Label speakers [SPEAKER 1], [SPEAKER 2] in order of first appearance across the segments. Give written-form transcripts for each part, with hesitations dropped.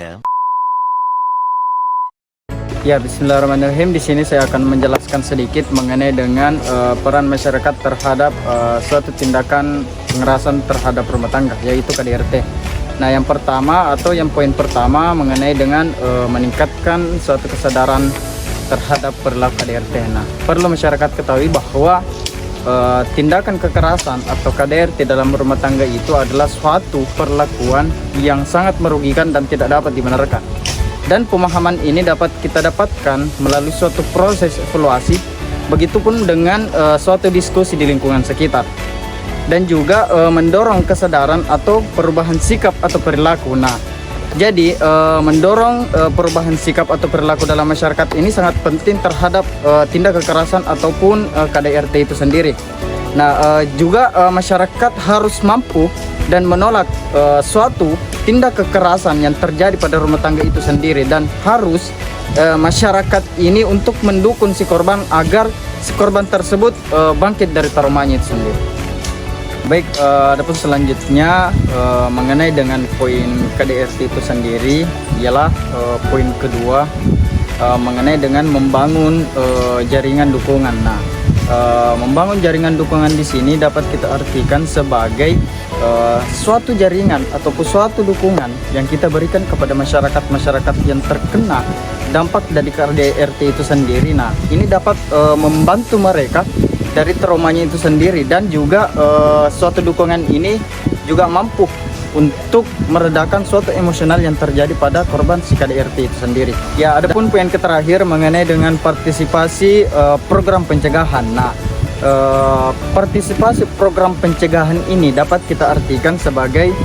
[SPEAKER 1] later.
[SPEAKER 2] Ya, Bismillahirrahmanirrahim. Di sini saya akan menjelaskan sedikit mengenai dengan peran masyarakat terhadap suatu tindakan pengerasan terhadap rumah tangga, yaitu KDRT. Nah, yang pertama atau yang poin pertama mengenai dengan meningkatkan suatu kesadaran terhadap perilaku KDRT. Nah, perlu masyarakat ketahui bahwa tindakan kekerasan atau KDRT dalam rumah tangga itu adalah suatu perlakuan yang sangat merugikan dan tidak dapat dibenarkan. Dan pemahaman ini dapat kita dapatkan melalui suatu proses evaluasi, begitupun dengan suatu diskusi di lingkungan sekitar, dan juga mendorong kesadaran atau perubahan sikap atau perilaku. Nah, jadi mendorong perubahan sikap atau perilaku dalam masyarakat ini sangat penting terhadap tindak kekerasan ataupun KDRT itu sendiri. Nah, juga masyarakat harus mampu dan menolak suatu tindak kekerasan yang terjadi pada rumah tangga itu sendiri, dan harus masyarakat ini untuk mendukung si korban agar si korban tersebut bangkit dari traumanya itu sendiri. Baik, adapun selanjutnya mengenai dengan poin KDRT itu sendiri ialah poin kedua mengenai dengan membangun jaringan dukungan. Nah, membangun jaringan dukungan di sini dapat kita artikan sebagai suatu jaringan ataupun suatu dukungan yang kita berikan kepada masyarakat yang terkena dampak dari KDRT itu sendiri. Nah, ini dapat membantu mereka dari traumanya itu sendiri, dan juga suatu dukungan ini juga mampu untuk meredakan suatu emosional yang terjadi pada korban si KDRT itu sendiri. Ya, adapun poin terakhir mengenai dengan partisipasi program pencegahan. Nah, partisipasi program pencegahan ini dapat kita artikan sebagai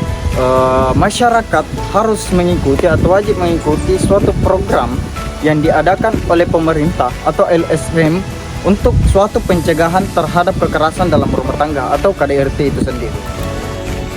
[SPEAKER 2] masyarakat harus mengikuti atau wajib mengikuti suatu program yang diadakan oleh pemerintah atau LSM untuk suatu pencegahan terhadap kekerasan dalam rumah tangga atau KDRT itu sendiri.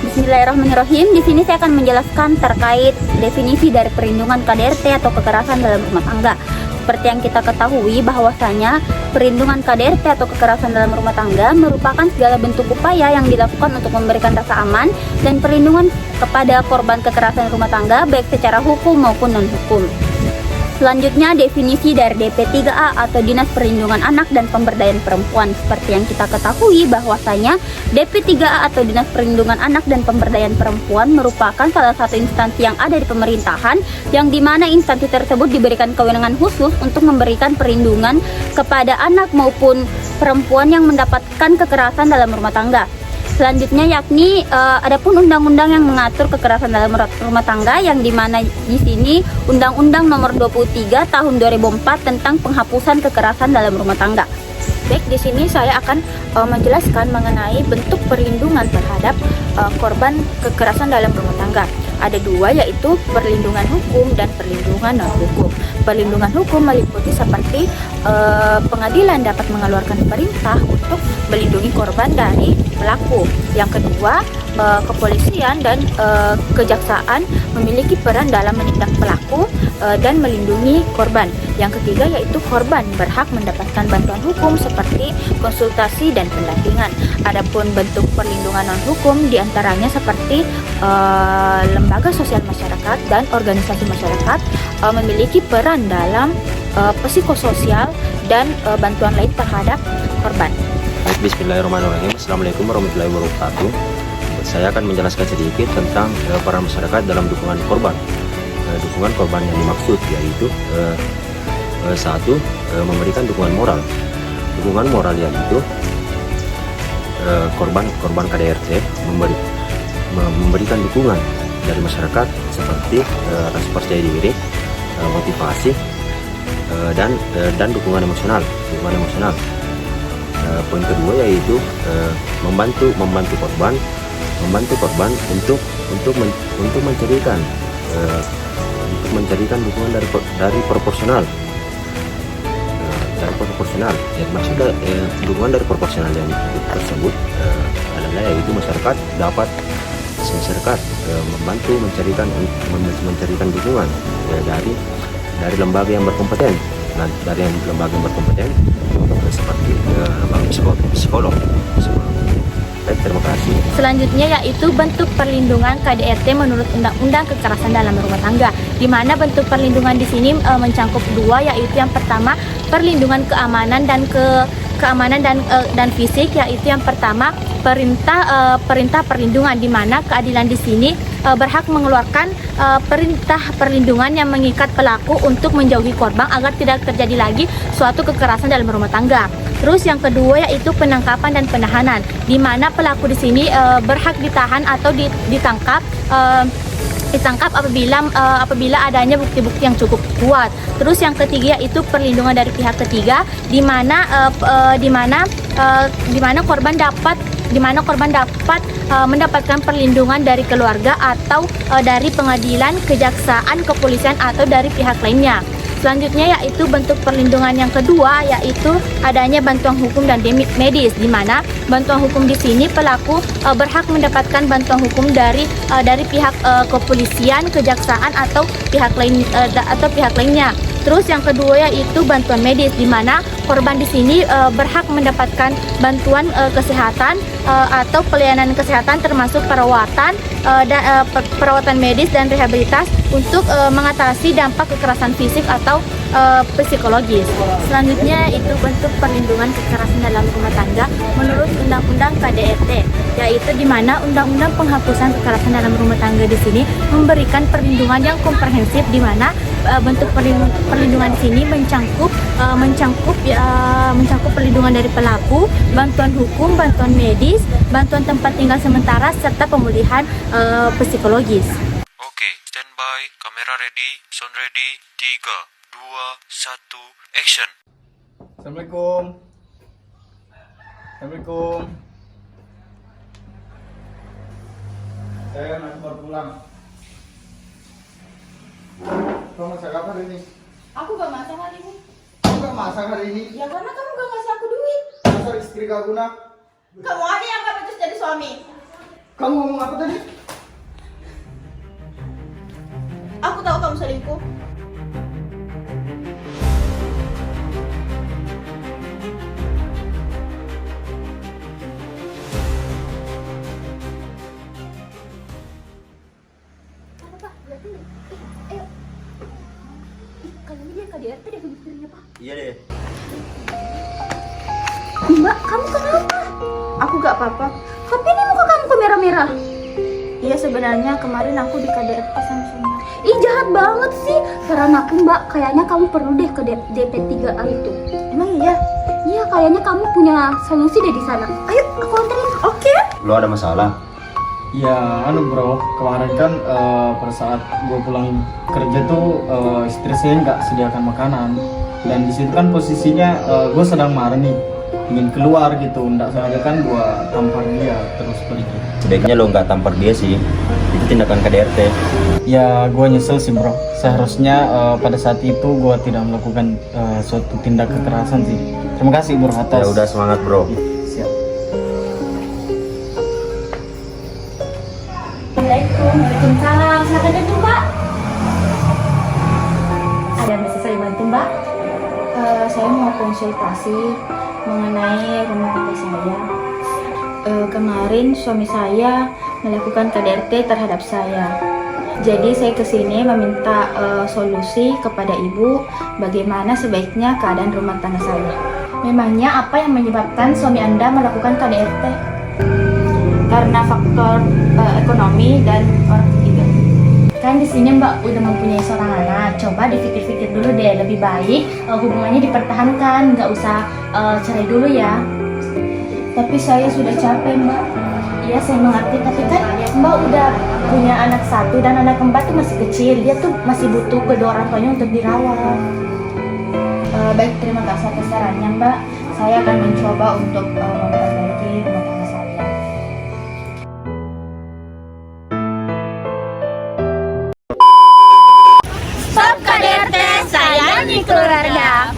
[SPEAKER 3] Bismillahirrahmanirrahim. Di sini saya akan menjelaskan terkait definisi dari perlindungan KDRT atau kekerasan dalam rumah tangga. Seperti yang kita ketahui bahwasanya perlindungan KDRT atau kekerasan dalam rumah tangga merupakan segala bentuk upaya yang dilakukan untuk memberikan rasa aman dan perlindungan kepada korban kekerasan rumah tangga baik secara hukum maupun non-hukum. Selanjutnya, definisi dari DP3A atau Dinas Perlindungan Anak dan Pemberdayaan Perempuan. Seperti yang kita ketahui bahwasanya DP3A atau Dinas Perlindungan Anak dan Pemberdayaan Perempuan merupakan salah satu instansi yang ada di pemerintahan, yang dimana instansi tersebut diberikan kewenangan khusus untuk memberikan perlindungan kepada anak maupun perempuan yang mendapatkan kekerasan dalam rumah tangga. Selanjutnya yakni adapun undang-undang yang mengatur kekerasan dalam rumah tangga, yang dimana di sini Undang-Undang Nomor 23 Tahun 2004 tentang penghapusan kekerasan dalam rumah tangga. Baik, di sini saya akan menjelaskan mengenai bentuk perlindungan terhadap korban kekerasan dalam rumah tangga. Ada dua, yaitu perlindungan hukum dan perlindungan non-hukum. Perlindungan hukum meliputi seperti pengadilan dapat mengeluarkan perintah untuk melindungi korban dari pelaku. Yang kedua, kepolisian dan kejaksaan memiliki peran dalam menindak pelaku dan melindungi korban. Yang ketiga, yaitu korban berhak mendapatkan bantuan hukum seperti konsultasi dan pendampingan. Adapun bentuk perlindungan non-hukum diantaranya seperti lembaga sosial masyarakat dan organisasi masyarakat memiliki peran dalam psikososial dan bantuan lain terhadap korban.
[SPEAKER 4] Bismillahirrahmanirrahim. Assalamualaikum warahmatullahi wabarakatuh. Saya akan menjelaskan sedikit tentang peran masyarakat dalam dukungan korban. Dukungan korban yang dimaksud yaitu satu, memberikan dukungan moral. Dukungan moral yaitu korban KDRT memberikan dukungan dari masyarakat seperti rasa percaya diri, motivasi, dan dukungan emosional. Poin kedua yaitu membantu korban untuk mencarikan dukungan dari proporsional. Ya, maksudnya dukungan dari proporsional yang tersebut adalah yaitu masyarakat membantu mencarikan dukungan dari lembaga yang berkompeten. Nah, dari lembaga yang berkompeten seperti lembaga psikolog. KDRT. Terima kasih.
[SPEAKER 3] Selanjutnya yaitu bentuk perlindungan KDRT menurut Undang-Undang Kekerasan dalam Rumah Tangga, di mana bentuk perlindungan di sini mencakup dua, yaitu yang pertama perlindungan keamanan dan fisik, yaitu yang pertama perintah perlindungan, di mana keadilan di sini berhak mengeluarkan perintah perlindungan yang mengikat pelaku untuk menjauhi korban agar tidak terjadi lagi suatu kekerasan dalam rumah tangga. Terus yang kedua yaitu penangkapan dan penahanan, di mana pelaku di sini berhak ditahan atau ditangkap apabila adanya bukti-bukti yang cukup kuat. Terus yang ketiga yaitu perlindungan dari pihak ketiga, di mana korban dapat mendapatkan perlindungan dari keluarga atau dari pengadilan, kejaksaan, kepolisian atau dari pihak lainnya. Selanjutnya yaitu bentuk perlindungan yang kedua yaitu adanya bantuan hukum dan medis, di mana bantuan hukum di sini pelaku berhak mendapatkan bantuan hukum dari pihak kepolisian, kejaksaan atau pihak lainnya. Terus yang kedua yaitu bantuan medis, di mana korban di sini berhak mendapatkan bantuan kesehatan atau pelayanan kesehatan termasuk perawatan medis dan rehabilitas untuk mengatasi dampak kekerasan fisik atau psikologis. Selanjutnya itu bentuk perlindungan kekerasan dalam rumah tangga menurut Undang-Undang KDRT, yaitu di mana Undang-Undang Penghapusan Kekerasan dalam Rumah Tangga di sini memberikan perlindungan yang komprehensif, di mana bentuk perlindungan di sini mencakup perlindungan dari pelaku, bantuan hukum, bantuan medis, bantuan tempat tinggal sementara serta pemulihan psikologis.
[SPEAKER 1] Oke, standby, kamera ready, sound ready, 3, 2, 1, action.
[SPEAKER 2] Assalamualaikum. Assalamualaikum. Saya baru pulang. Kamu masak apa hari ini?
[SPEAKER 5] Aku gak masak hari ini.
[SPEAKER 2] Kamu gak masak hari ini?
[SPEAKER 5] Ya karena kamu gak ngasih aku duit.
[SPEAKER 2] Dasar istri gak guna.
[SPEAKER 5] Kamu ada yang gak becus jadi suami.
[SPEAKER 2] Kamu ngomong apa tadi?
[SPEAKER 5] Aku tahu kamu selingkuh.
[SPEAKER 4] Iya deh.
[SPEAKER 3] Mbak, kamu kenapa?
[SPEAKER 5] Aku gak apa-apa.
[SPEAKER 3] Tapi ini muka kamu kok merah-merah.
[SPEAKER 5] Iya sebenarnya kemarin aku di KDRT sama suami.
[SPEAKER 3] Ih, jahat banget sih. Saran aku Mbak, kayaknya kamu perlu deh ke DP3A itu.
[SPEAKER 5] Emang iya?
[SPEAKER 3] Iya, kayaknya kamu punya solusi deh di sana. Ayo, aku anterin.
[SPEAKER 5] Oke.
[SPEAKER 4] Lo ada masalah?
[SPEAKER 2] Ya, bro, kemarin kan pada saat gue pulang kerja tuh istri saya nggak sediakan makanan, dan di situ kan posisinya gue sedang marah nih, ingin keluar gitu, nggak sengaja kan gue tampar dia terus pergi.
[SPEAKER 4] Sebaiknya lo nggak tampar dia sih, itu tindakan KDRT.
[SPEAKER 2] Ya, gue nyesel sih bro, seharusnya pada saat itu gue tidak melakukan suatu tindak kekerasan sih. Terima kasih bro atas.
[SPEAKER 4] Ya udah, semangat bro.
[SPEAKER 2] Siap.
[SPEAKER 3] Waalaikumsalam. Silakan duduk, Mbak. Ada yang bisa saya bantu, Mbak?
[SPEAKER 5] Saya mau konsultasi mengenai rumah tangga saya. Kemarin suami saya melakukan KDRT terhadap saya. Jadi saya kesini meminta solusi kepada ibu bagaimana sebaiknya keadaan rumah tangga saya.
[SPEAKER 3] Memangnya apa yang menyebabkan suami Anda melakukan KDRT?
[SPEAKER 5] Karena faktor ekonomi dan orang ketiga.
[SPEAKER 3] Kan di sini Mbak udah mempunyai seorang anak. Coba dipikir-pikir dulu deh, lebih baik hubungannya dipertahankan, nggak usah cerai dulu ya.
[SPEAKER 5] Tapi saya sudah capek, Mbak.
[SPEAKER 3] Iya, saya mengerti, tapi kan Mbak udah punya anak satu dan anak kembar tuh masih kecil. Dia tuh masih butuh kedua orang tuanya untuk dirawat.
[SPEAKER 5] Baik, terima kasih atas sarannya, Mbak. Saya akan mencoba untuk memperbaiki rumah tangga saya.
[SPEAKER 3] Stop KDRT, sayangi keluarga.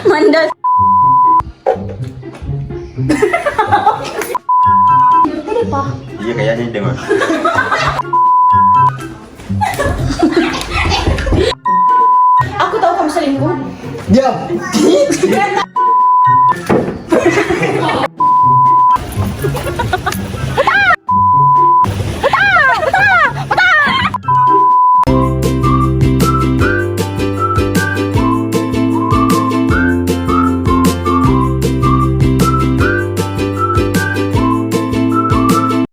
[SPEAKER 3] Mandal.
[SPEAKER 4] Iya kayaknya dengar.
[SPEAKER 5] Aku tahu kamu
[SPEAKER 6] Diam.